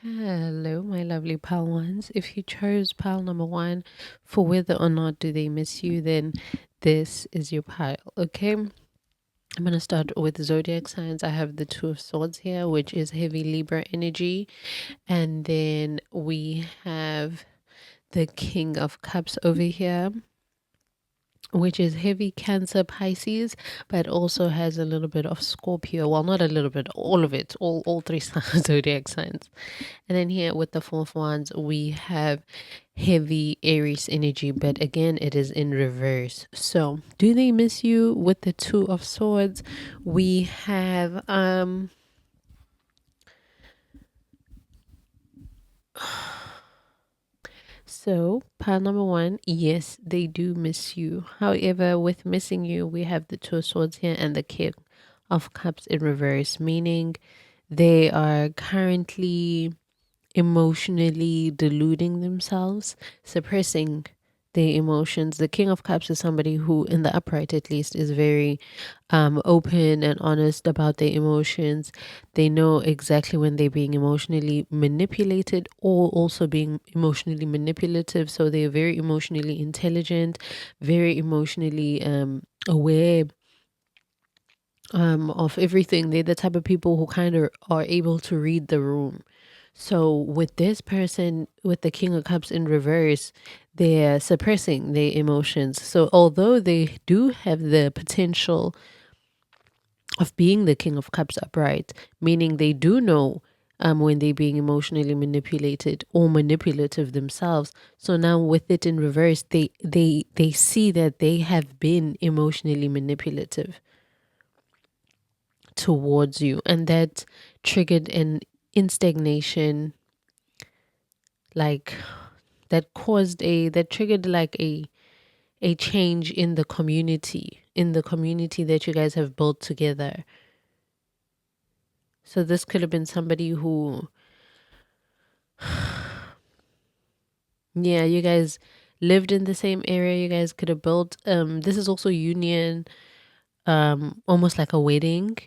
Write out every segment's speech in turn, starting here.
Hello, my lovely pal ones. If you chose pile number one for whether or not do they miss you, then this is your pile. Okay. I'm going to start with zodiac signs. I have the Two of Swords here, which is heavy Libra energy. And then we have the King of Cups over here, which is heavy Cancer, Pisces, but also has a little bit of Scorpio. Well, not a little bit, all of it, all three zodiac signs. And then here with the Four of Wands, we have heavy Aries energy, but again, it is in reverse. So, do they miss you? With the Two of Swords, we have so, pile number one, yes, they do miss you. However, with missing you, we have the Two of Swords here and the King of Cups in reverse, meaning they are currently emotionally deluding themselves, suppressing their emotions. The King of Cups is somebody who, in the upright at least, is very open and honest about their emotions. They know exactly when they're being emotionally manipulated or also being emotionally manipulative. So they're very emotionally intelligent, very emotionally aware of everything. They're the type of people who kind of are able to read the room. So with this person, with the King of Cups in reverse, they're suppressing their emotions. So although they do have the potential of being the King of Cups upright, meaning they do know when they're being emotionally manipulated or manipulative themselves. So now with it in reverse, they see that they have been emotionally manipulative towards you, and that triggered an instagnation, like that triggered like a change in the community that you guys have built together. So this could have been somebody who, yeah, you guys lived in the same area. You guys could have built this is also union, almost like a wedding.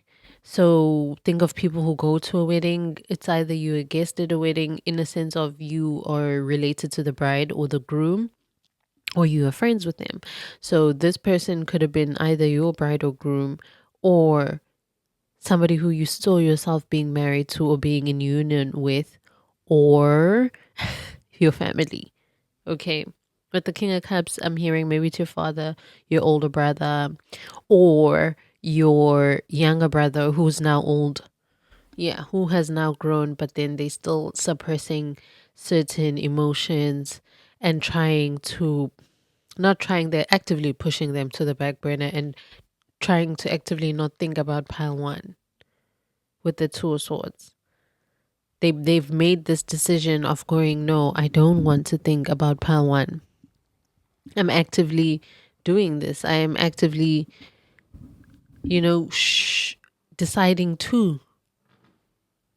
So think of people who go to a wedding. It's either you a guest at a wedding in a sense of you are related to the bride or the groom, or you are friends with them. So this person could have been either your bride or groom, or somebody who you saw yourself being married to or being in union with, or your family. Okay. With the King of Cups, I'm hearing maybe to your father, your older brother, or your younger brother who's now old. Yeah, who has now grown, but then they still suppressing certain emotions and trying to, not trying, they're actively pushing them to the back burner and trying to actively not think about pile one with the Two of Swords. They've made this decision of going, no, I don't want to think about pile one. I'm actively doing this. I am actively, deciding to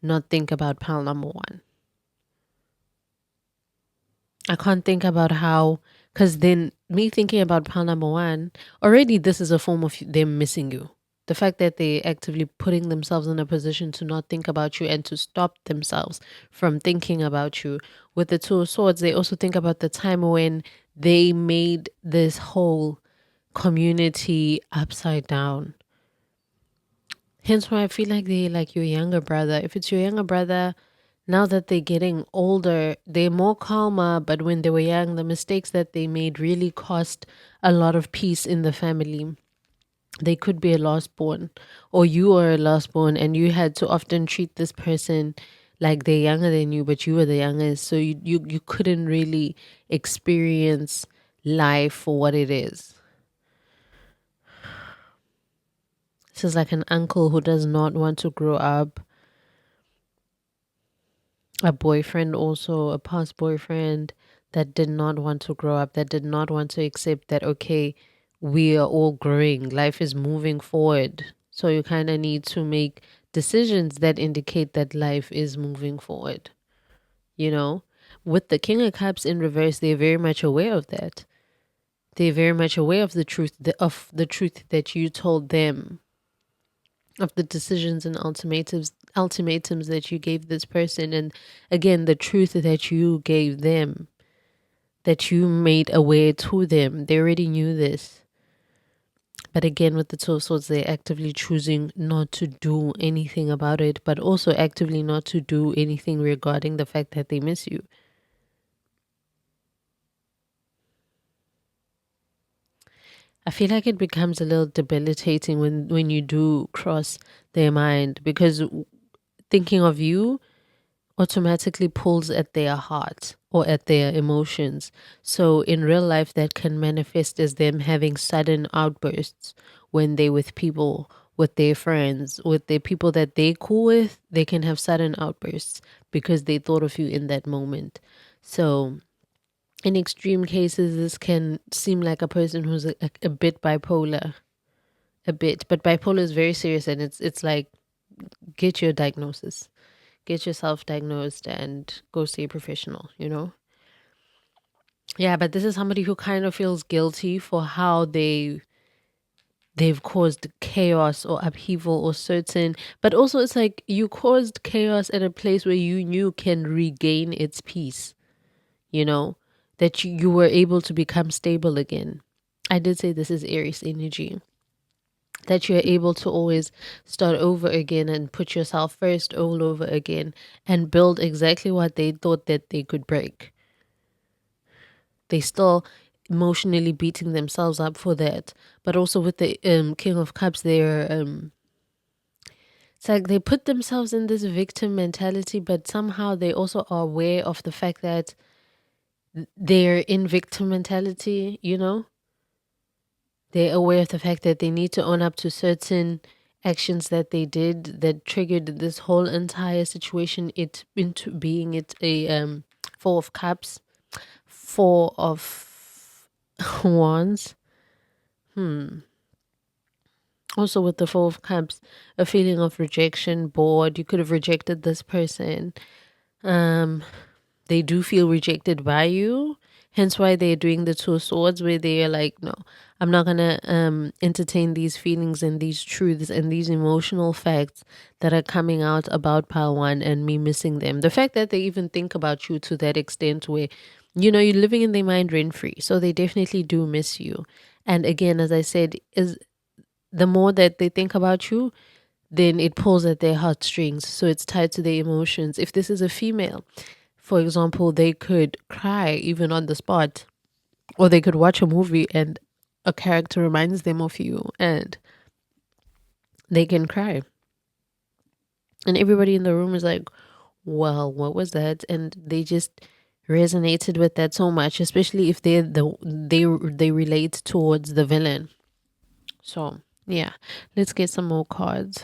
not think about pile number one. I can't think about how, because then me thinking about pile number one, already this is a form of them missing you. The fact that they actively putting themselves in a position to not think about you and to stop themselves from thinking about you. With the Two of Swords, they also think about the time when they made this whole community upside down. Hence why I feel like they like your younger brother. If it's your younger brother, now that they're getting older, they're more calmer. But when they were young, the mistakes that they made really cost a lot of peace in the family. They could be a lost born, or you are a lost born, and you had to often treat this person like they're younger than you, but you were the youngest. So you couldn't really experience life for what it is. This is like an uncle who does not want to grow up, a boyfriend, also a past boyfriend that did not want to grow up, that did not want to accept that, okay, we are all growing, life is moving forward. So you kind of need to make decisions that indicate that life is moving forward. You know, with the King of Cups in reverse, they're very much aware of that. They're very much aware of the truth, of the truth that you told them of the decisions and ultimatums that you gave this person, and again the truth that you gave them, that you made aware to them. They already knew this. But again, with the Two of Swords, they're actively choosing not to do anything about it, but also actively not to do anything regarding the fact that they miss you. I feel like it becomes a little debilitating when you do cross their mind, because thinking of you automatically pulls at their heart or at their emotions. So in real life, that can manifest as them having sudden outbursts when they're with people, with their friends, with the people that they cool with. They can have sudden outbursts because they thought of you in that moment. So in extreme cases, this can seem like a person who's a bit bipolar, a bit. But bipolar is very serious, and it's like, get your diagnosis, get yourself diagnosed, and go see a professional. Yeah, but this is somebody who kind of feels guilty for how they've caused chaos or upheaval or certain, but also it's like you caused chaos at a place where you knew can regain its peace, you know, that you were able to become stable again. I did say this is Aries energy, that you're able to always start over again and put yourself first all over again and build exactly what they thought that they could break. They still emotionally beating themselves up for that. But also with the King of Cups, it's like they put themselves in this victim mentality, but somehow they also are aware of the fact that they're in victim mentality, They're aware of the fact that they need to own up to certain actions that they did that triggered this whole entire situation, it into being it a Four of Cups, Four of Wands. Also with the Four of Cups, a feeling of rejection, bored. You could have rejected this person. Um, they do feel rejected by you. Hence why they're doing the Two of Swords, where they're like, no, I'm not gonna entertain these feelings and these truths and these emotional facts that are coming out about pile one and me missing them. The fact that they even think about you to that extent where, you're living in their mind rent free. So they definitely do miss you. And again, as I said, is the more that they think about you, then it pulls at their heartstrings. So it's tied to their emotions. If this is a female, for example, they could cry even on the spot, or they could watch a movie and a character reminds them of you and they can cry. And everybody in the room is like, well, what was that? And they just resonated with that so much, especially if they relate towards the villain. So yeah, let's get some more cards.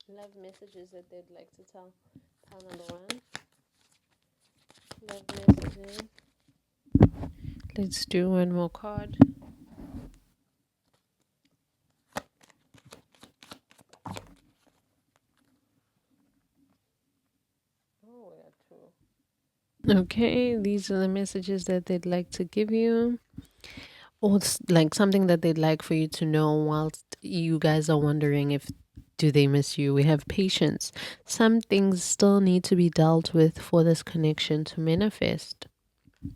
Love messages that they'd like to tell. Tell number one. Love messages. Let's do one more card. Oh, we got two. Okay, these are the messages that they'd like to give you. Or it's like something that they'd like for you to know whilst you guys are wondering if do they miss you. We have patience. Some things still need to be dealt with for this connection to manifest.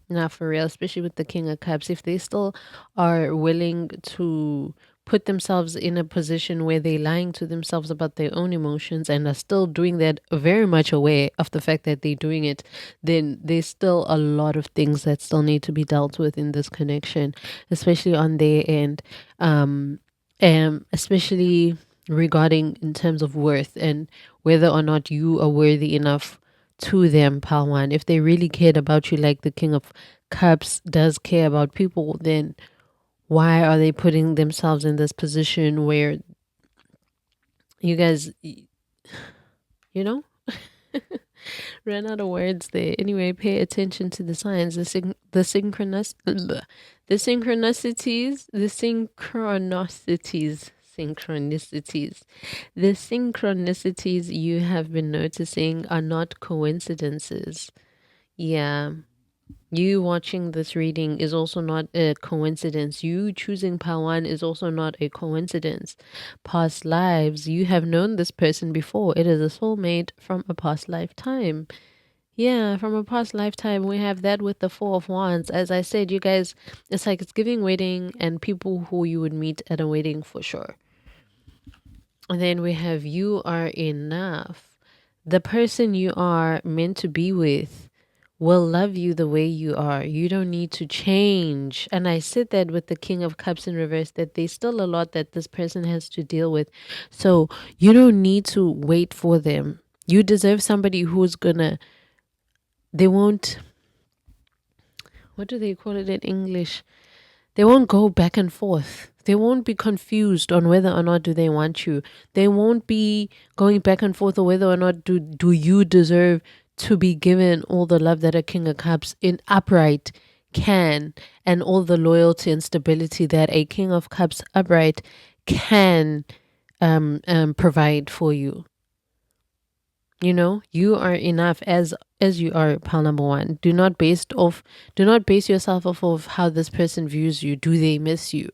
Not for real, especially with the King of Cups. If they still are willing to put themselves in a position where they're lying to themselves about their own emotions and are still doing that, very much aware of the fact that they're doing it, then there's still a lot of things that still need to be dealt with in this connection, especially on their end. Especially regarding in terms of worth and whether or not you are worthy enough to them, Palwan. If they really cared about you like the King of Cups does care about people, then why are they putting themselves in this position where you guys, ran out of words there. Anyway, pay attention to the signs, the synchronicities, the synchronicities you have been noticing are not coincidences. Yeah. You watching this reading is also not a coincidence. You choosing Pawan is also not a coincidence. Past lives, you have known this person before. It is a soulmate from a past lifetime. Yeah, from a past lifetime. We have that with the Four of Wands. As I said, you guys, it's like it's giving wedding and people who you would meet at a wedding for sure. And then we have you are enough. The person you are meant to be with will love you the way you are. You don't need to change. And I said that with the King of Cups in reverse, that there's still a lot that this person has to deal with. So you don't need to wait for them. You deserve somebody who's gonna, they won't, what do they call it in English? They won't go back and forth. They won't be confused on whether or not do they want you. They won't be going back and forth on whether or not do you deserve to be given all the love that a King of Cups in upright can, and all the loyalty and stability that a King of Cups upright can provide for you. You know, you are enough as you are, pile number one. Do not base yourself off of how this person views you. Do they miss you?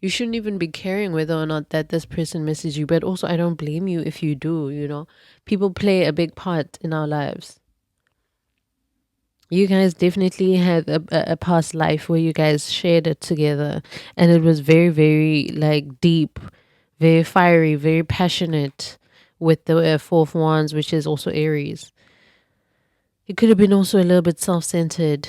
You shouldn't even be caring whether or not that this person misses you. But also, I don't blame you if you do. You know, people play a big part in our lives. You guys definitely had a past life where you guys shared it together, and it was very, very like deep, very fiery, very passionate, with the Four of Wands, which is also Aries. It could have been also a little bit self-centered.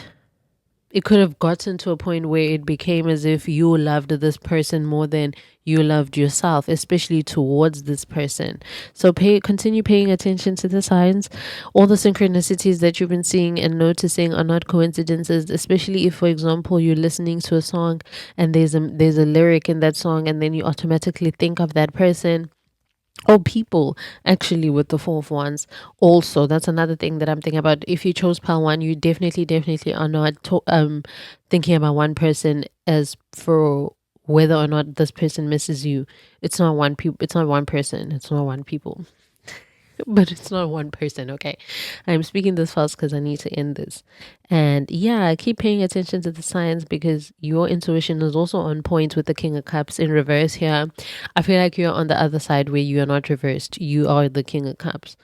It could have gotten to a point where it became as if you loved this person more than you loved yourself, especially towards this person. So continue paying attention to the signs. All the synchronicities that you've been seeing and noticing are not coincidences, especially if, for example, you're listening to a song and there's a lyric in that song, and then you automatically think of that person or people, actually, with the Four of Wands. Also, that's another thing that I'm thinking about. If you chose pile one, you definitely are not thinking about one person as for whether or not this person misses you. It's not one people. It's not one person. It's not one people. But it's not one person, okay? I'm speaking this fast because I need to end this. And yeah, keep paying attention to the signs, because your intuition is also on point with the King of Cups in reverse here. I feel like you're on the other side where you are not reversed. You are the King of Cups.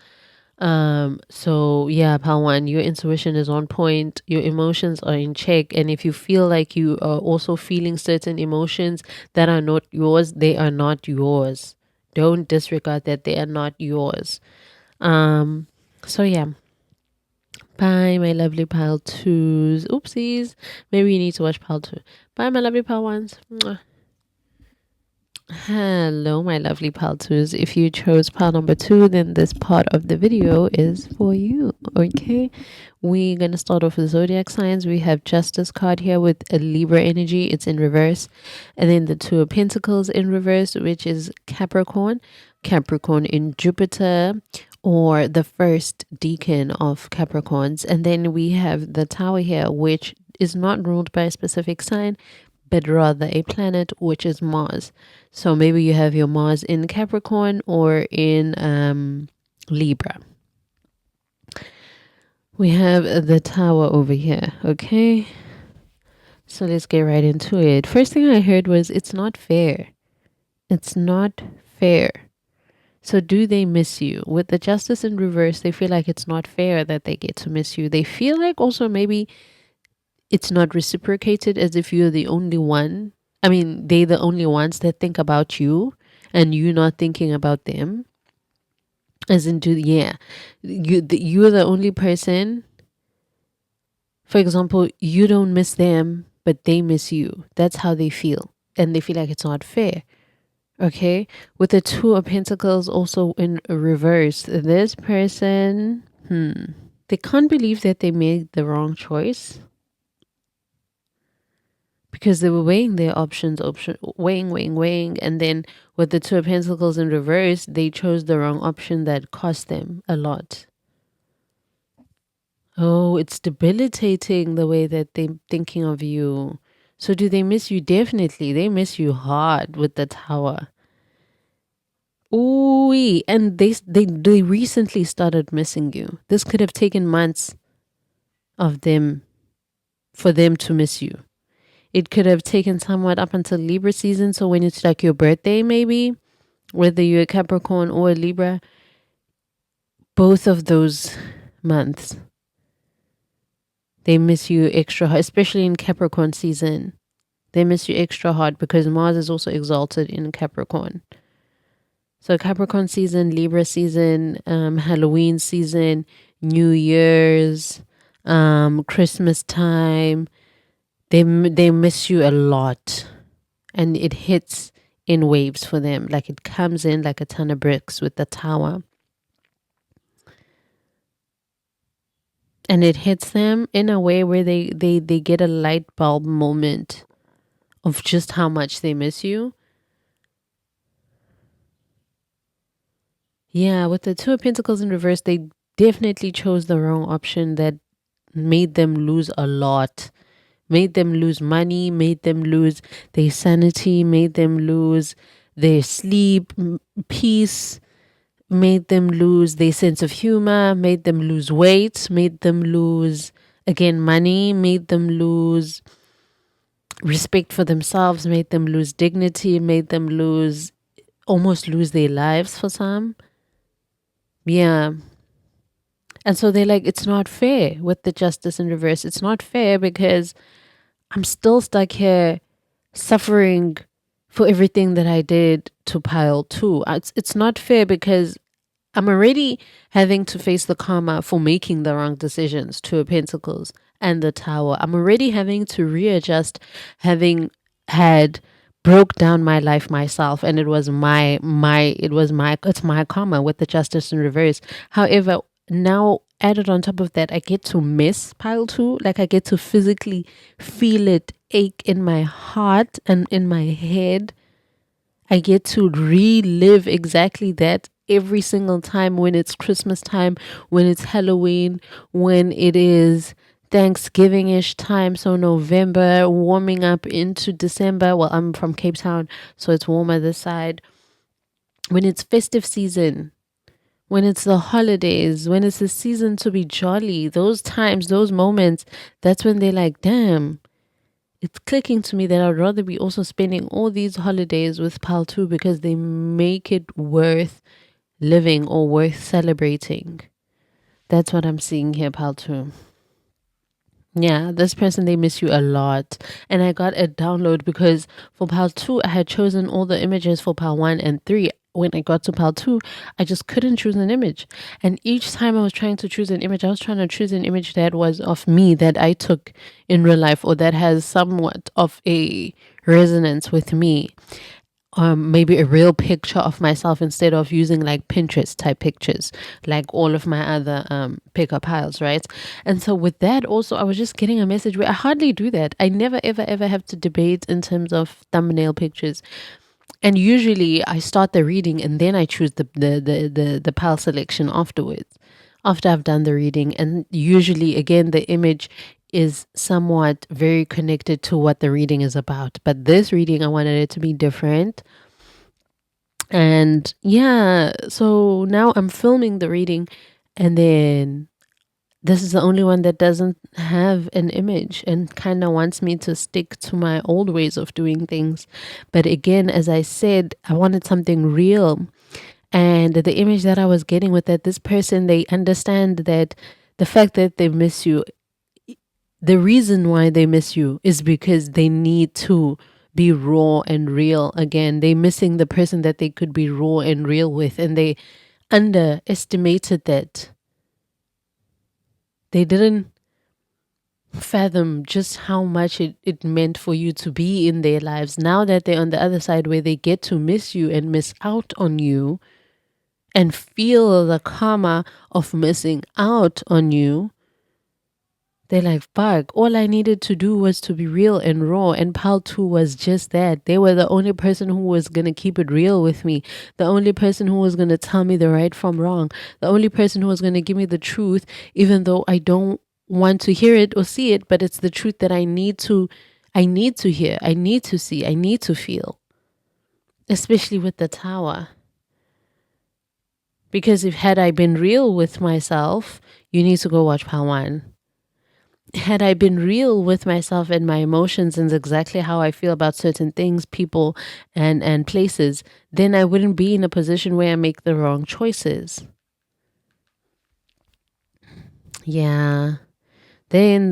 So yeah, pile one, your intuition is on point, your emotions are in check, and if you feel like you are also feeling certain emotions that are not yours, they are not yours. Don't disregard that they are not yours. So yeah. Bye, my lovely pile twos. Oopsies. Maybe you need to watch pile two. Bye, my lovely pile ones. Mwah. Hello, my lovely pile twos. If you chose pile number 2, then this part of the video is for you. Okay. We're gonna start off with zodiac signs. We have Justice card here with a Libra energy. It's in reverse. And then the Two of Pentacles in reverse, which is Capricorn. Capricorn in Jupiter, or the first deacon of Capricorns. And then we have the Tower here, which is not ruled by a specific sign, but rather a planet, which is Mars. So maybe you have your Mars in Capricorn or in Libra. We have the Tower over here, okay? So let's get right into it. First thing I heard was, it's not fair. It's not fair. So do they miss you? With the Justice in reverse, they feel like it's not fair that they get to miss you. They feel like also maybe it's not reciprocated, as if you're the only one. I mean, they're the only ones that think about you and you not thinking about them. As in, you're the only person. For example, you don't miss them, but they miss you. That's how they feel. And they feel like it's not fair. Okay, with the Two of Pentacles also in reverse, this person, they can't believe that they made the wrong choice, because they were weighing their options, weighing, and then with the Two of Pentacles in reverse, they chose the wrong option that cost them a lot. Oh, it's debilitating the way that they're thinking of you. So do they miss you? Definitely, they miss you hard with the Tower. Ooh, and they recently started missing you. This could have taken months of them for them to miss you. It could have taken somewhat up until Libra season. So when it's like your birthday, maybe, whether you're a Capricorn or a Libra, both of those months, they miss you extra hard, especially in Capricorn season. They miss you extra hard because Mars is also exalted in Capricorn. So Capricorn season, Libra season, Halloween season, New Year's, Christmas time, they miss you a lot, and it hits in waves for them. Like it comes in like a ton of bricks with the tower. And it hits them in a way where they get a light bulb moment of just how much they miss you. Yeah, with the Two of Pentacles in reverse, they definitely chose the wrong option that made them lose a lot. Made them lose money, made them lose their sanity, made them lose their sleep, peace, made them lose their sense of humor, made them lose weight, made them lose, again, money, made them lose respect for themselves, made them lose dignity, made them almost lose their lives for some. Yeah. And so they're like, it's not fair with the Justice in reverse. It's not fair because I'm still stuck here suffering for everything that I did to pile two. It's not fair because I'm already having to face the karma for making the wrong decisions, Two of Pentacles and the Tower. I'm already having to readjust, having had broke down my life myself, and it's my karma with the Justice in reverse. However, now added on top of that, I get to miss pile two. Like I get to physically feel it ache in my heart and in my head. I get to relive exactly that every single time when it's Christmas time, when it's Halloween, when it is Thanksgiving-ish time, so November, warming up into December. Well, I'm from Cape Town, so it's warmer this side. When it's festive season, when it's the holidays, when it's the season to be jolly, those times, those moments, that's when they're like, damn, it's clicking to me that I'd rather be also spending all these holidays with Pal 2 because they make it worth living or worth celebrating. That's what I'm seeing here, Pal 2. Yeah, this person, they miss you a lot. And I got a download because for Pal 2, I had chosen all the images for Pal 1 and 3. When I got to Pal 2, I just couldn't choose an image. And each time I was trying to choose an image, I was trying to choose an image that was of me that I took in real life or that has somewhat of a resonance with me. Maybe a real picture of myself instead of using like Pinterest type pictures, like all of my other pickup piles, right? And so with that also, I was just getting a message where I hardly do that. I never ever ever have to debate in terms of thumbnail pictures. And usually I start the reading and then I choose the pile selection afterwards, after I've done the reading. And usually again the image is somewhat very connected to what the reading is about. But this reading, I wanted it to be different. And yeah, so now I'm filming the reading, and then this is the only one that doesn't have an image and kind of wants me to stick to my old ways of doing things. But again, as I said, I wanted something real. And the image that I was getting with that, this person, they understand that the fact that they miss you, the reason why they miss you is because they need to be raw and real again. They're missing the person that they could be raw and real with, and they underestimated that. They didn't fathom just how much it meant for you to be in their lives. Now that they're on the other side where they get to miss you and miss out on you and feel the karma of missing out on you, they're like, fuck, all I needed to do was to be real and raw. And Pal 2 was just that. They were the only person who was going to keep it real with me. The only person who was going to tell me the right from wrong. The only person who was going to give me the truth, even though I don't want to hear it or see it, but it's the truth that I need to hear, I need to see, I need to feel. Especially with the Tower. Because if had I been real with myself, you need to go watch Pal 1. had I been real with myself and my emotions and exactly how I feel about certain things, people, and places, then I wouldn't be in a position where I make the wrong choices. Yeah. They're in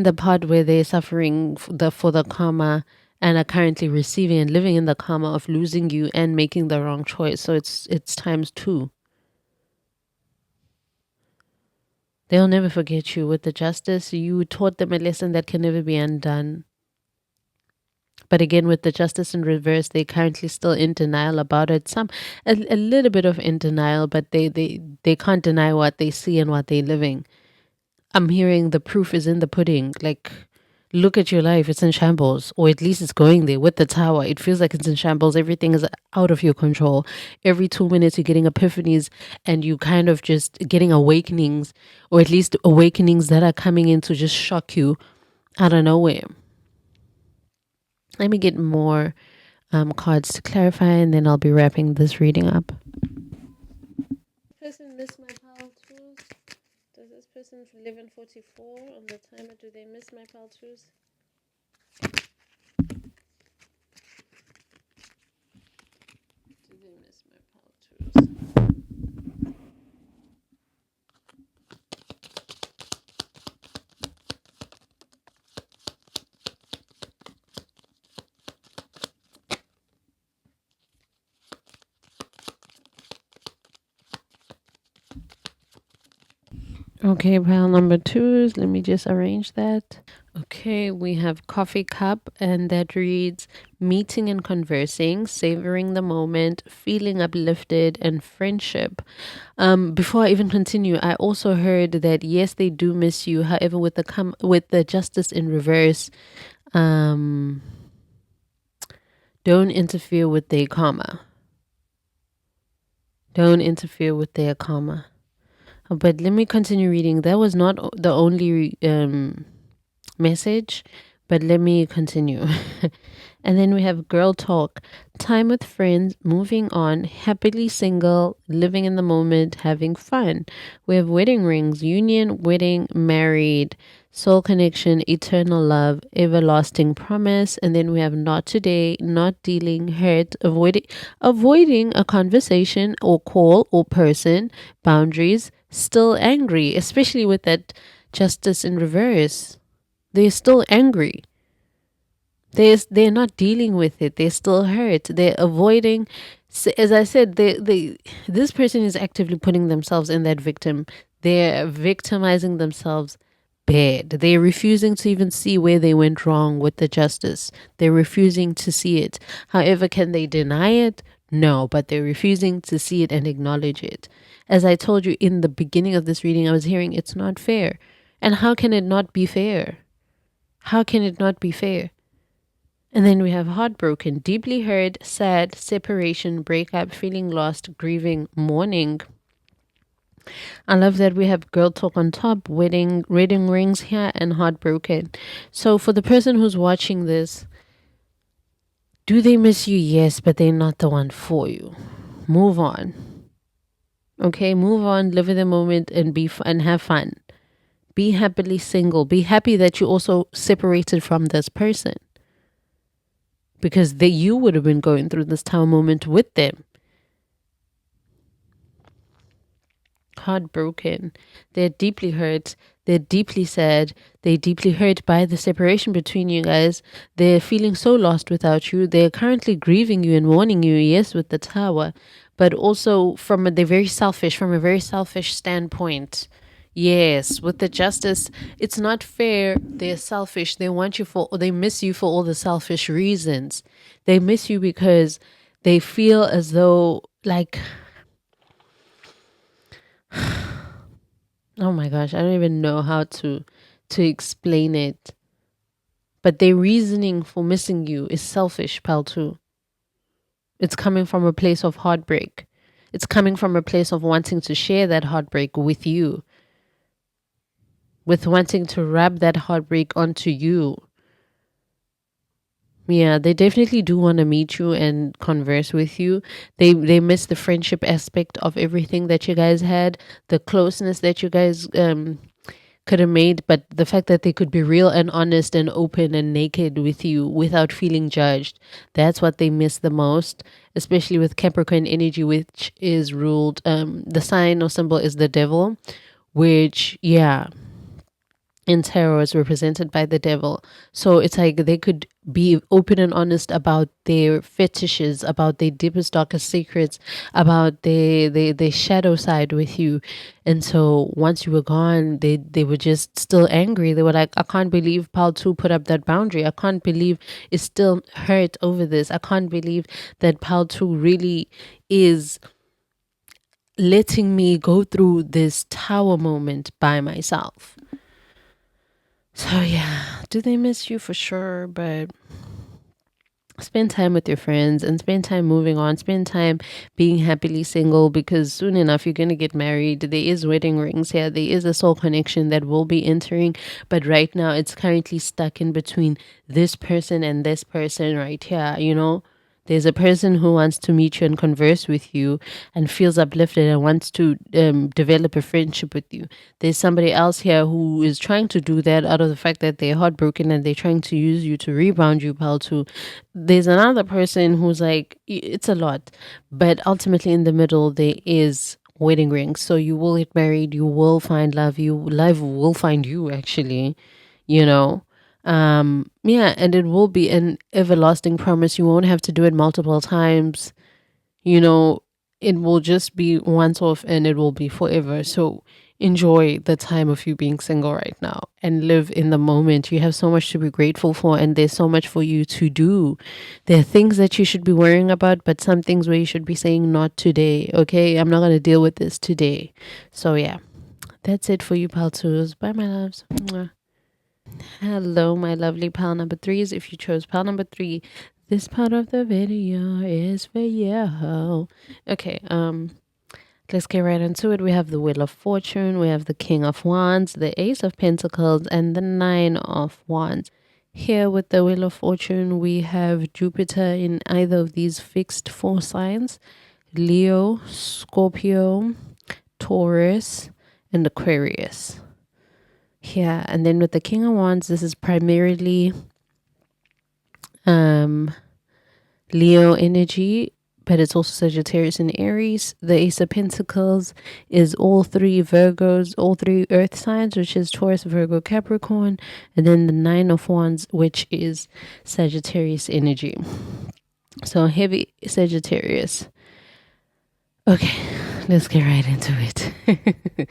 the part where they're suffering for the karma and are currently receiving and living in the karma of losing you and making the wrong choice. So it's times two. They'll never forget you. With the justice, you taught them a lesson that can never be undone. But again, with the justice in reverse, they're currently still in denial about it. A little bit of in denial, but they can't deny what they see and what they're living. I'm hearing the proof is in the pudding. Like, look at your life, it's in shambles, or at least it's going there with the tower. It feels like it's in shambles. Everything is out of your control. Every 2 minutes, you're getting epiphanies and you kind of just getting awakenings, or at least awakenings that are coming in to just shock you out of nowhere. Let me get more cards to clarify, and then I'll be wrapping this reading up. Person miss my pal tools? Does this person live in 44 on the timer? Do they miss my pal tools? Do they miss my pal tools? Okay, pile number 2s. Let me just arrange that. Okay, we have coffee cup, and that reads meeting and conversing, savoring the moment, feeling uplifted, and friendship. Before I even continue, I also heard that yes, they do miss you. However, with the justice in reverse, don't interfere with their karma. Don't interfere with their karma. But let me continue reading. That was not the only message, but let me continue. And then we have girl talk, time with friends, moving on, happily single, living in the moment, having fun. We have wedding rings, union, wedding, married, soul connection, eternal love, everlasting promise. And then we have not today, not dealing, hurt, avoiding a conversation or call or person, boundaries, still angry, especially with that justice in reverse. They're still angry. They're not dealing with it. They're still hurt. They're avoiding. As I said, this person is actively putting themselves in that victim. They're victimizing themselves bad. They're refusing to even see where they went wrong with the justice. They're refusing to see it. However, can they deny it? No, but they're refusing to see it and acknowledge it. As I told you in the beginning of this reading, I was hearing it's not fair. And how can it not be fair? How can it not be fair? And then we have heartbroken, deeply hurt, sad, separation, breakup, feeling lost, grieving, mourning. I love that we have girl talk on top, wedding rings here, and heartbroken. So for the person who's watching this, do they miss you? Yes, but they're not the one for you. Move on. Okay, move on, live in the moment, and and have fun. Be happily single. Be happy that you also separated from this person, because you would have been going through this tower moment with them. Heartbroken. They're deeply hurt. They're deeply sad. They're deeply hurt by the separation between you guys. They're feeling so lost without you. They're currently grieving you and mourning you, yes, with the tower, but also they're very selfish, from a very selfish standpoint. Yes, with the justice, it's not fair. They're selfish. They miss you for all the selfish reasons. They miss you because they feel as though, like, oh my gosh, I don't even know how to explain it. But their reasoning for missing you is selfish, pal, too. It's coming from a place of heartbreak. It's coming from a place of wanting to share that heartbreak with you, with wanting to wrap that heartbreak onto you. Yeah, they definitely do want to meet you and converse with you. They miss the friendship aspect of everything that you guys had, the closeness that you guys could have made, but the fact that they could be real and honest and open and naked with you without feeling judged, that's what they miss the most, especially with Capricorn energy, which is ruled, the sign or symbol is the devil, which, yeah, in tarot is represented by the devil. So it's like they could be open and honest about their fetishes, about their deepest, darkest secrets, about their shadow side with you. And so once you were gone, they were just still angry. They were like, I can't believe Paul 2 put up that boundary. I can't believe it's still hurt over this. I can't believe that Paul 2 really is letting me go through this tower moment by myself. So yeah, do they miss you? For sure, but spend time with your friends and spend time moving on. Spend time being happily single, because soon enough you're going to get married. There is wedding rings here. There is a soul connection that will be entering, but right now it's currently stuck in between this person and this person right here, you know. There's a person who wants to meet you and converse with you and feels uplifted and wants to develop a friendship with you. There's somebody else here who is trying to do that out of the fact that they're heartbroken and they're trying to use you to rebound you, pal, too. There's another person who's like, it's a lot. But ultimately in the middle, there is wedding rings. So you will get married. You will find love. Love will find you, actually, you know. Yeah, and it will be an everlasting promise. You won't have to do it multiple times, you know. It will just be once off and it will be forever. So enjoy the time of you being single right now and live in the moment. You have so much to be grateful for, and there's so much for you to do. There are things that you should be worrying about, but some things where you should be saying not today. Okay, I'm not going to deal with this today. So yeah, that's it for you, pal twos. Bye, my loves. Mwah. Hello, my lovely pal number threes. If you chose pal number 3, this part of the video is for you. Okay, let's get right into it. We have the Wheel of Fortune, we have the King of Wands, the Ace of Pentacles, and the Nine of Wands. Here with the Wheel of Fortune, we have Jupiter in either of these fixed 4 signs: Leo, Scorpio, Taurus, and Aquarius. Yeah, and then with the King of Wands, this is primarily Leo energy, but it's also Sagittarius and Aries. The Ace of Pentacles is all 3 Virgos, all 3 earth signs, which is Taurus, Virgo, Capricorn. And then the Nine of Wands, which is Sagittarius energy. So heavy Sagittarius. Okay, let's get right into it.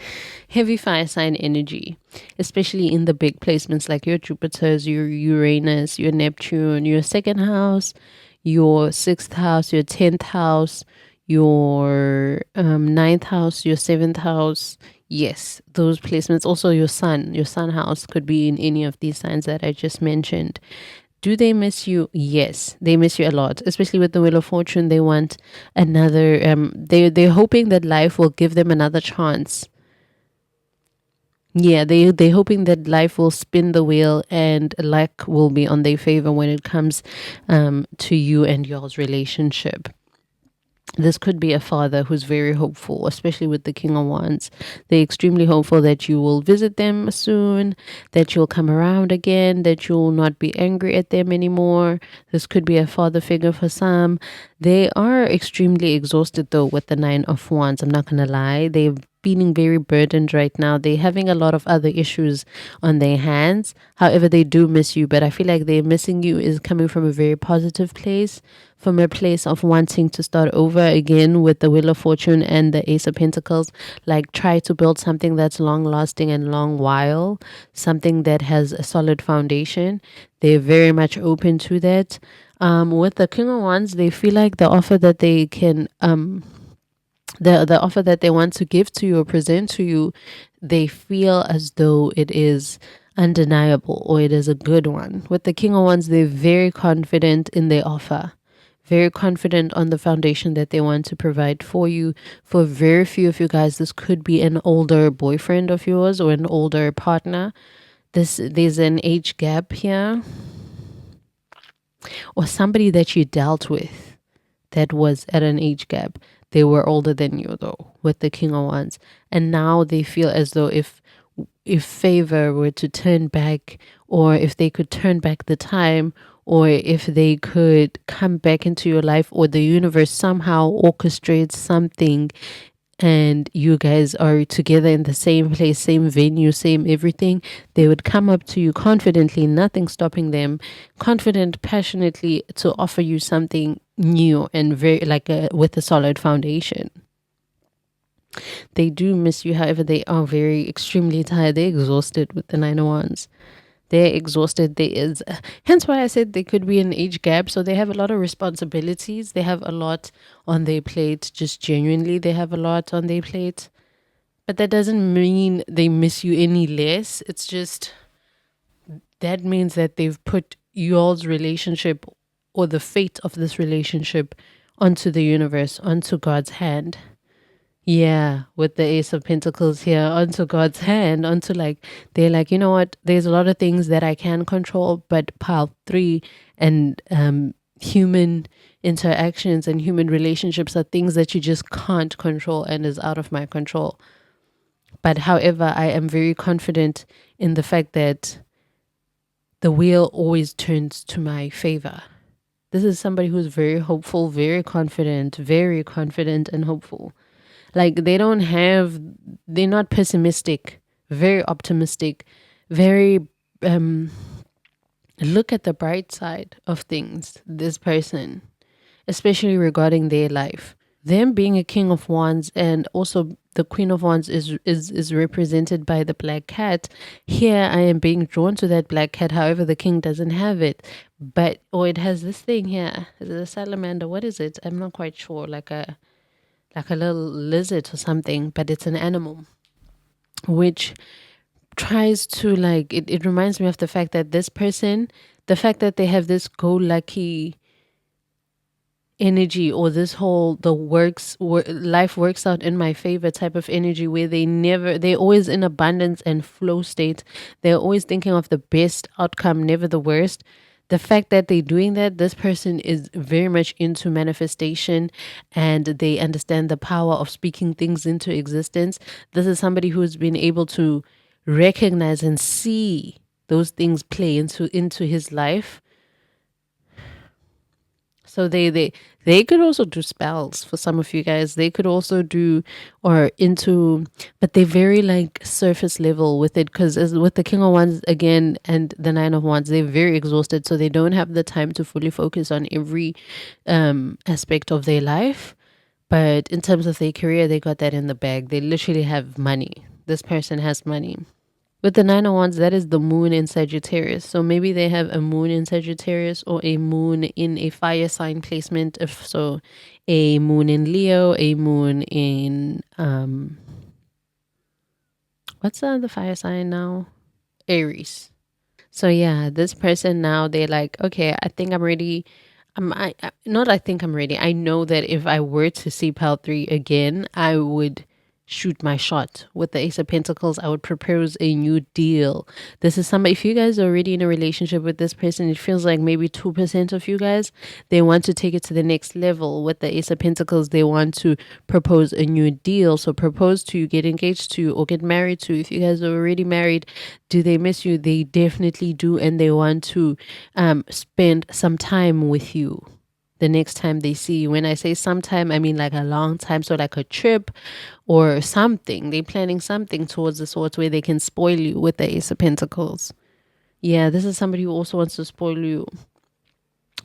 Heavy fire sign energy, especially in the big placements like your Jupiters, your Uranus, your Neptune, your 2nd house, your 6th house, your 10th house, your 9th house, your 7th house. Yes, those placements. Also your sun house could be in any of these signs that I just mentioned. Do they miss you? Yes, they miss you a lot, especially with the Wheel of Fortune. They want another, they're hoping that life will give them another chance. Yeah, they're hoping that life will spin the wheel and luck will be on their favor when it comes to you and y'all's relationship. This could be a father who's very hopeful, especially with the King of Wands. They're extremely hopeful that you will visit them soon, that you'll come around again, that you'll not be angry at them anymore. This could be a father figure for some. They are extremely exhausted, though, with the Nine of Wands. I'm not going to lie. They're feeling very burdened right now. They're having a lot of other issues on their hands. However, they do miss you, but I feel like they're missing you is coming from a very positive place, from a place of wanting to start over again with the Wheel of Fortune and the Ace of Pentacles. Like, try to build something that's long lasting and long while, something that has a solid foundation. They're very much open to that. With the King of Wands, they feel like the offer that they can the offer that they want to give to you or present to you, they feel as though it is undeniable or it is a good one. With the King of Wands, they're very confident in their offer, very confident on the foundation that they want to provide for you. For very few of you guys, this could be an older boyfriend of yours or an older partner. There's an age gap here, or somebody that you dealt with that was at an age gap. They were older than you, though, with the King of Wands. And now they feel as though if if favor were to turn back, or if they could turn back the time, or if they could come back into your life, or the universe somehow orchestrates something and you guys are together in the same place, same venue, same everything, they would come up to you confidently, nothing stopping them, confident, passionately, to offer you something new and very with a solid foundation. They do miss you, however, they are very extremely tired. They're exhausted with the 901s. They're exhausted. There is, hence why I said they could be an age gap. So they have a lot of responsibilities. They have a lot on their plate. Just genuinely, they have a lot on their plate. But that doesn't mean they miss you any less. It's just that means that they've put y'all's relationship, or the fate of this relationship, onto the universe, onto God's hand. Yeah, with the Ace of Pentacles here, onto God's hand, onto they're like, you know what, there's a lot of things that I can control, but pile 3 and human interactions and human relationships are things that you just can't control and is out of my control. But however, I am very confident in the fact that the wheel always turns to my favor. This is somebody who's very hopeful, very confident and hopeful. They're not pessimistic, very optimistic, very look at the bright side of things, this person, especially regarding their life. Them being a King of Wands, and also the Queen of Wands is represented by the black cat. Here I am being drawn to that black cat. However, the king doesn't have it, it has this thing here. Is it a salamander? What is it? I'm not quite sure. Like a little lizard or something, but it's an animal, which tries to it reminds me of the fact that this person, the fact that they have this go-lucky energy, or this whole life works out in my favor type of energy, where they're always in abundance and flow state. They're always thinking of the best outcome, never the worst. The fact that they're doing that, this person is very much into manifestation, and they understand the power of speaking things into existence. This is somebody who's been able to recognize and see those things play into his life. So they could also do spells for some of you guys. They could also do but they're very surface level with it, because with the King of Wands again and the 9 of Wands, they're very exhausted, so they don't have the time to fully focus on every aspect of their life. But in terms of their career, they got that in the bag. They literally have money. This person has money. With the 9 of Wands, that is the moon in Sagittarius. So maybe they have a moon in Sagittarius, or a moon in a fire sign placement. If so, a moon in Leo, a moon in what's the fire sign now? Aries. So yeah, this person now, they're like, okay, I think I'm ready. I think I'm ready. I know that if I were to see Pal 3 again, I would shoot my shot. With the Ace of Pentacles, I would propose a new deal. This is somebody, if you guys are already in a relationship with this person, it feels like maybe 2% of you guys, they want to take it to the next level. With the Ace of Pentacles, they want to propose a new deal. So propose to you, get engaged to you, or get married to you. If you guys are already married, do they miss you? They definitely do, and they want to spend some time with you the next time they see you. When I say sometime, I mean like a long time. So like a trip or something. They're planning something towards the sort where they can spoil you with the Ace of Pentacles. Yeah, this is somebody who also wants to spoil you.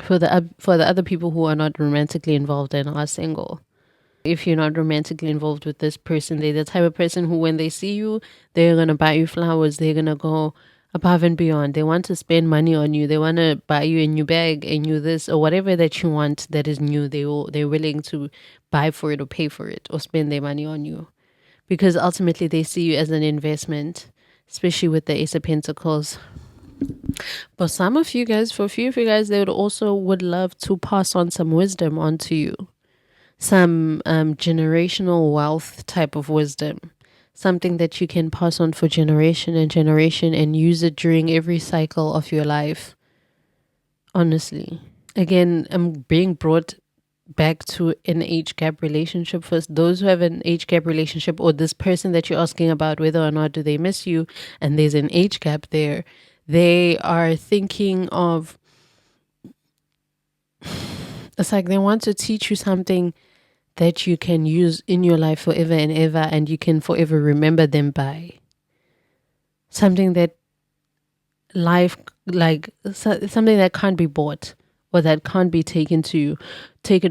For the other people who are not romantically involved and are single. If you're not romantically involved with this person, they're the type of person who, when they see you, they're going to buy you flowers. They're going to go above and beyond. They want to spend money on you. They want to buy you a new bag, a new this, or whatever that you want that is new. They're willing to buy for it or pay for it or spend their money on you, because ultimately they see you as an investment, especially with the Ace of Pentacles. But for a few of you guys, they would love to pass on some wisdom onto you, some generational wealth type of wisdom. Something that you can pass on for generation and generation and use it during every cycle of your life. Honestly. Again, I'm being brought back to an age gap relationship. First, those who have an age gap relationship, or this person that you're asking about whether or not do they miss you, and there's an age gap there, they are thinking of, it's like they want to teach you something that you can use in your life forever and ever, and you can forever remember them by. Something that life, like something that can't be bought or that can't be taken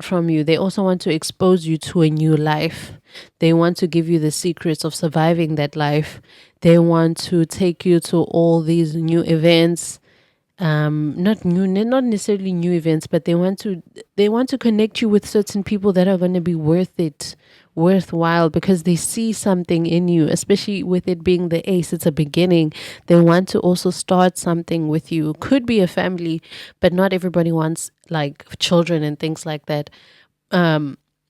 from you. They also want to expose you to a new life. They want to give you the secrets of surviving that life. They want to take you to all these new events, not necessarily new events, but they want to connect you with certain people that are going to be worthwhile, because they see something in you, especially with it being the ace. It's a beginning. They want to also start something with you. Could be a family, but not everybody wants like children and things like that.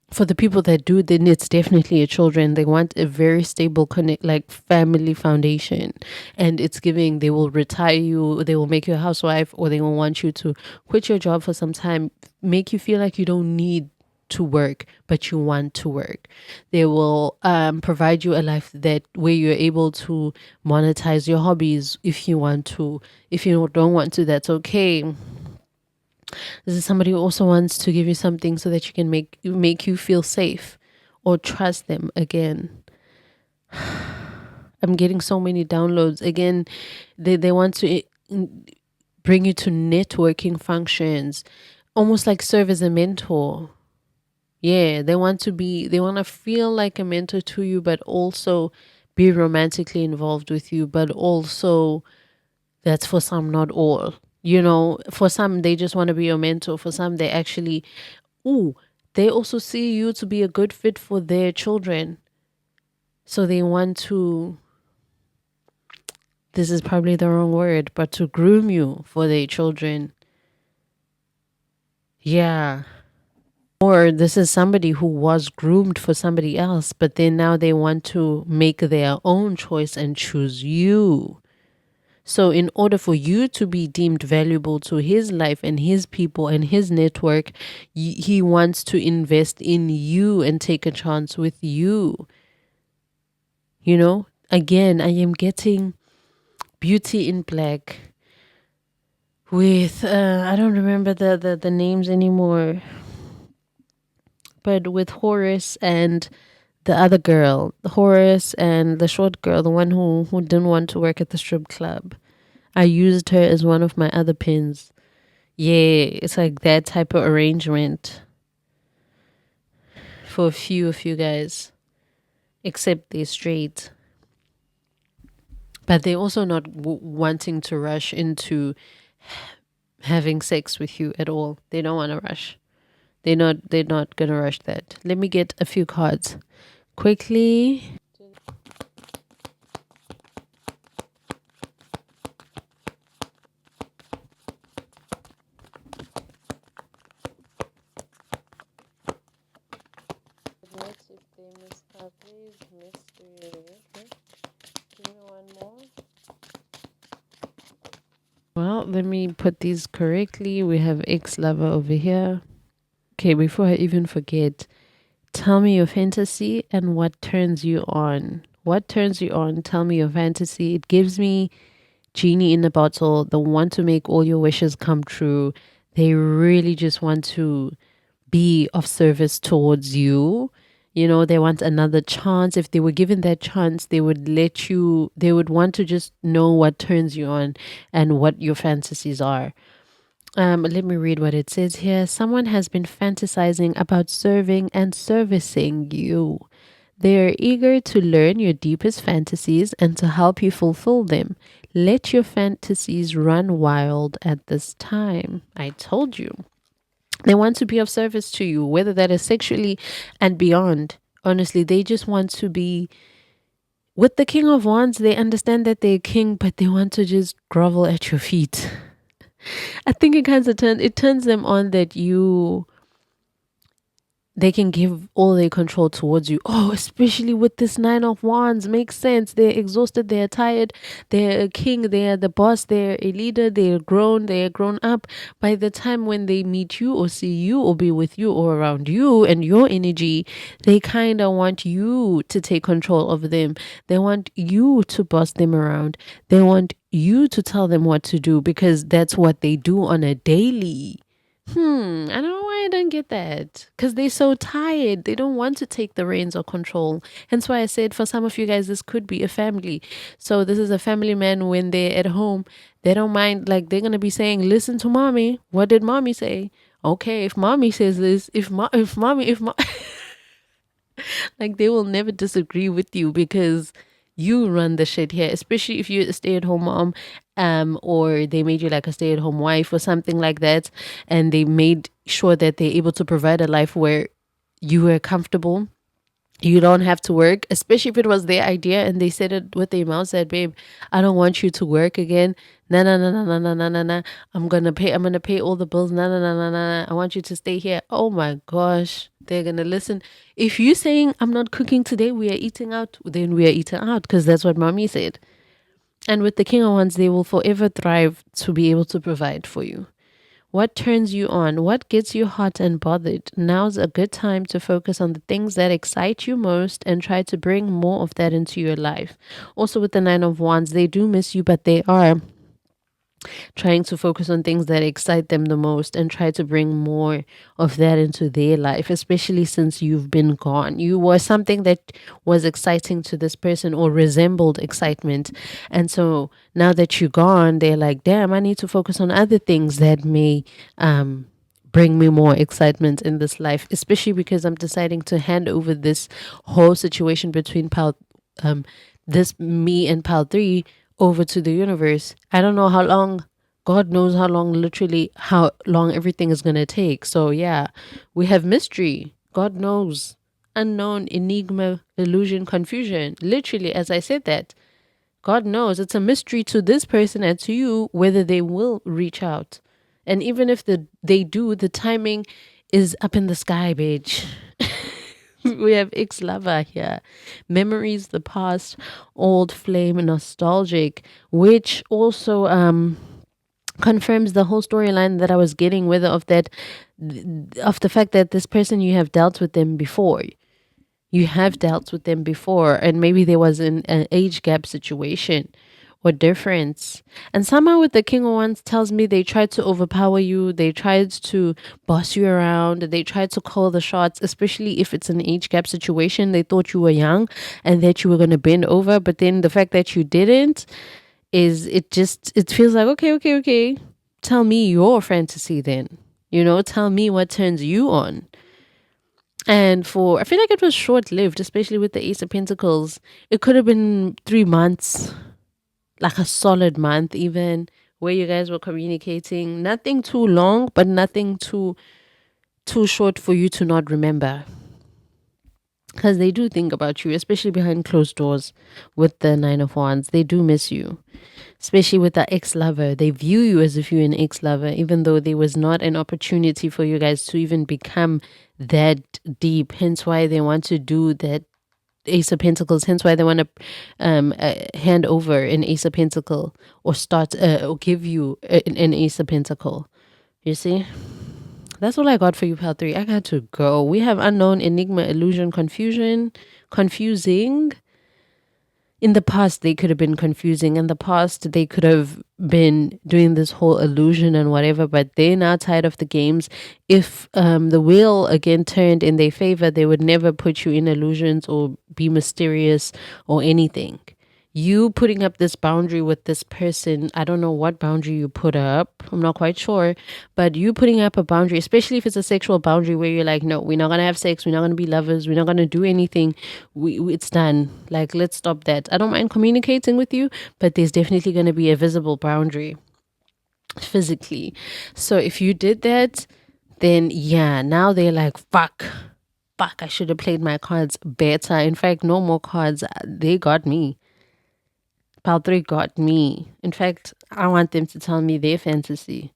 For the people that do, then it's definitely a children. They want a very stable connect, like family foundation, and it's giving. They will retire you, they will make you a housewife, or they will want you to quit your job for some time, make you feel like you don't need to work but you want to work. They will provide you a life that where you're able to monetize your hobbies if you want to. If you don't want to, that's okay. This is somebody who also wants to give you something so that you can make you feel safe or trust them again. I'm getting so many downloads. Again, they want to bring you to networking functions, almost like serve as a mentor. Yeah, they want to feel like a mentor to you, but also be romantically involved with you, but also that's for some, not all. For some, they just want to be your mentor. For some, they also see you to be a good fit for their children. So they want to, this is probably the wrong word, but to groom you for their children. Yeah. Or this is somebody who was groomed for somebody else, but then now they want to make their own choice and choose you. So in order for you to be deemed valuable to his life and his people and his network, he wants to invest in you and take a chance with you. Again, I am getting Beauty in Black with, I don't remember the names anymore, but with Horace and the other girl, Horace and the short girl, the one who didn't want to work at the strip club. I used her as one of my other pins. Yeah, it's like that type of arrangement for a few of you guys, except they're straight. But they're also not wanting to rush into having sex with you at all. They don't want to rush. They're not going to rush that. Let me get a few cards quickly. Well, let me put these correctly. We have ex-lover over here. Okay, before I even forget, tell me your fantasy and what turns you on. What turns you on? Tell me your fantasy. It gives me genie in a bottle, the one to make all your wishes come true. They really just want to be of service towards you. They want another chance. If they were given that chance, they would want to just know what turns you on and what your fantasies are. Let me read what it says here. Someone has been fantasizing about serving and servicing you. They are eager to learn your deepest fantasies and to help you fulfill them. Let your fantasies run wild at this time. I told you. They want to be of service to you, whether that is sexually and beyond. Honestly, they just want to be with the King of Wands. They understand that they're king, but they want to just grovel at your feet. I think it turns them on that they can give all their control towards you. Oh, especially with this Nine of Wands. Makes sense. They're exhausted. They're tired. They're a king. They're the boss. They're a leader. They're grown. They're grown up. By the time when they meet you or see you or be with you or around you and your energy, they kind of want you to take control of them. They want you to boss them around. They want you to tell them what to do because that's what they do on a daily. I don't know why I don't get that. Because they're so tired. They don't want to take the reins or control. Hence why I said for some of you guys, this could be a family. So this is a family man when they're at home. They don't mind, like they're going to be saying, listen to mommy. What did mommy say? Okay, if mommy says this, if mommy, like they will never disagree with you because you run the shit here, especially if you're a stay-at-home mom, or they made you like a stay-at-home wife or something like that, and they made sure that they're able to provide a life where you were comfortable. You don't have to work, especially if it was their idea and they said it with their mouth, said, babe, I don't want you to work again. No, no, no, no, no, no, no, no, no. I'm gonna pay all the bills. No, no, no, no, no, no. I want you to stay here. Oh my gosh. They're gonna listen. If you're saying I'm not cooking today, we are eating out, then we are eating out because that's what mommy said. And with the King of Wands, they will forever thrive to be able to provide for you. What turns you on? What gets you hot and bothered? Now's a good time to focus on the things that excite you most and try to bring more of that into your life. Also, with the Nine of Wands, they do miss you, but they are trying to focus on things that excite them the most and try to bring more of that into their life, especially since you've been gone. You were something that was exciting to this person or resembled excitement. And so now that you're gone, they're like, damn, I need to focus on other things that may bring me more excitement in this life, especially because I'm deciding to hand over this whole situation between this me and Pal 3 over to the universe. I don't know how long, God knows how long, literally, how long everything is going to take. So, yeah, we have mystery. God knows. Unknown, enigma, illusion, confusion. Literally, as I said that, God knows it's a mystery to this person and to you whether they will reach out. And even if they do, the timing is up in the sky, bitch. We have ex-lover here. Memories, the past, old flame, nostalgic, which also confirms the whole storyline that I was getting, whether of the fact that this person, you have dealt with them before. You have dealt with them before, and maybe there was an age gap situation or difference. And somehow with the King of Wands tells me they tried to overpower you, they tried to boss you around, they tried to call the shots, especially if it's an age gap situation. They thought you were young and that you were going to bend over, but then the fact that you didn't it feels like, okay. Tell me your fantasy then. Tell me what turns you on. And I feel like it was short lived, especially with the Ace of Pentacles. It could have been 3 months, like a solid month, even where you guys were communicating. Nothing too long, but nothing too short for you to not remember. Because they do think about you, especially behind closed doors with the Nine of Wands. They do miss you, especially with the ex-lover. They view you as if you're an ex-lover, even though there was not an opportunity for you guys to even become that deep. Hence why they want to do that Ace of Pentacles. Hence why they want to hand over an Ace of Pentacle or start or give you an Ace of Pentacle. You see? That's all I got for you, Pal 3. I got to go. We have unknown, enigma, illusion, confusion, confusing. In the past, they could have been confusing. In the past, they could have been doing this whole illusion and whatever, but they're now tired of the games. If the wheel again turned in their favor, they would never put you in illusions or be mysterious or anything. You putting up this boundary with this person, I don't know what boundary you put up. I'm not quite sure. But you putting up a boundary, especially if it's a sexual boundary where you're like, no, we're not going to have sex. We're not going to be lovers. We're not going to do anything. It's done. Like, let's stop that. I don't mind communicating with you, but there's definitely going to be a visible boundary physically. So if you did that, then yeah, now they're like, fuck, I should have played my cards better. In fact, no more cards. They got me. Pal 3 got me. In fact, I want them to tell me their fantasy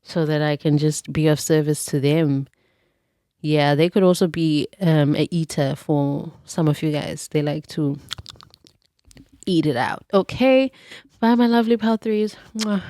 so that I can just be of service to them. Yeah, they could also be a eater for some of you guys. They like to eat it out. Okay. Bye, my lovely pal threes. Mwah.